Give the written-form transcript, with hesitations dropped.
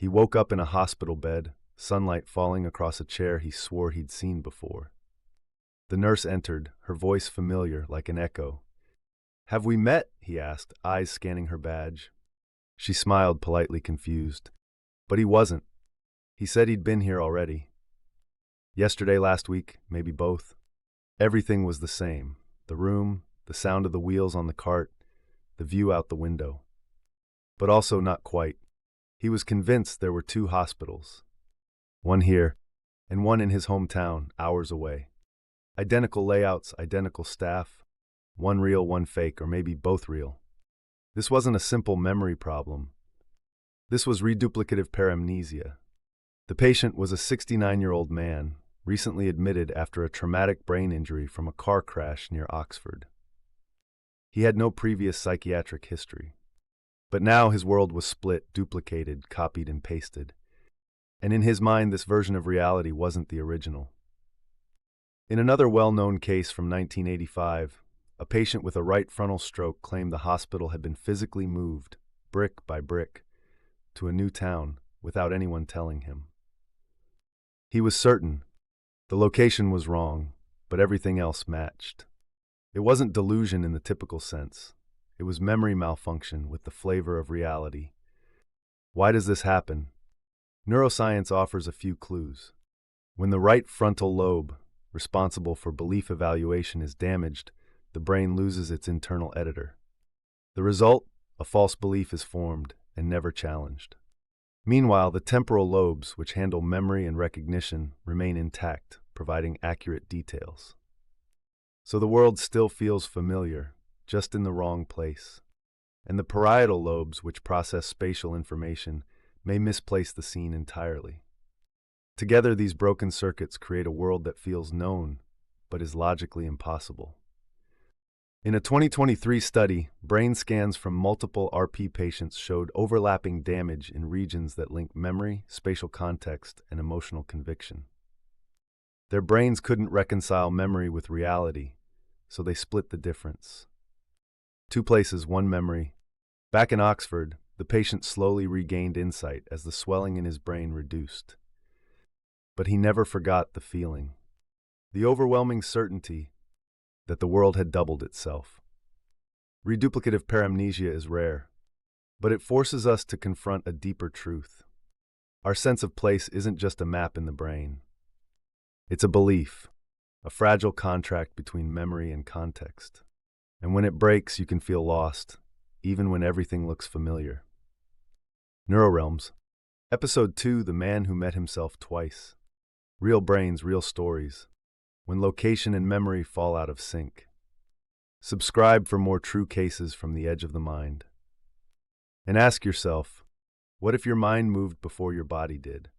He woke up in a hospital bed, sunlight falling across a chair he swore he'd seen before. The nurse entered, her voice familiar like an echo. "Have we met?" he asked, eyes scanning her badge. She smiled, politely confused. But he wasn't. He said he'd been here already. Yesterday, last week, maybe both. Everything was the same. The room, the sound of the wheels on the cart, the view out the window. But also not quite. He was convinced there were two hospitals. One here, and one in his hometown, hours away. Identical layouts, identical staff. One real, one fake, or maybe both real. This wasn't a simple memory problem. This was reduplicative paramnesia. The patient was a 69-year-old man, recently admitted after a traumatic brain injury from a car crash near Oxford. He had no previous psychiatric history. But now his world was split, duplicated, copied, and pasted. And in his mind, this version of reality wasn't the original. In another well-known case from 1985, a patient with a right frontal stroke claimed the hospital had been physically moved, brick by brick, to a new town without anyone telling him. He was certain. The location was wrong, but everything else matched. It wasn't delusion in the typical sense. It was memory malfunction with the flavor of reality. Why does this happen? Neuroscience offers a few clues. When the right frontal lobe, responsible for belief evaluation, is damaged, the brain loses its internal editor. The result? A false belief is formed and never challenged. Meanwhile, the temporal lobes, which handle memory and recognition, remain intact, providing accurate details. So the world still feels familiar, just in the wrong place. And the parietal lobes, which process spatial information, may misplace the scene entirely. Together, these broken circuits create a world that feels known, but is logically impossible. In a 2023 study, brain scans from multiple RP patients showed overlapping damage in regions that link memory, spatial context, and emotional conviction. Their brains couldn't reconcile memory with reality, so they split the difference. Two places, one memory. Back in Oxford, the patient slowly regained insight as the swelling in his brain reduced. But he never forgot the feeling, the overwhelming certainty that the world had doubled itself. Reduplicative paramnesia is rare, but it forces us to confront a deeper truth. Our sense of place isn't just a map in the brain. It's a belief, a fragile contract between memory and context. And when it breaks, you can feel lost, even when everything looks familiar. NeuroRealms. Episode 2, The Man Who Met Himself Twice. Real brains, real stories. When location and memory fall out of sync. Subscribe for more true cases from the edge of the mind. And ask yourself, what if your mind moved before your body did?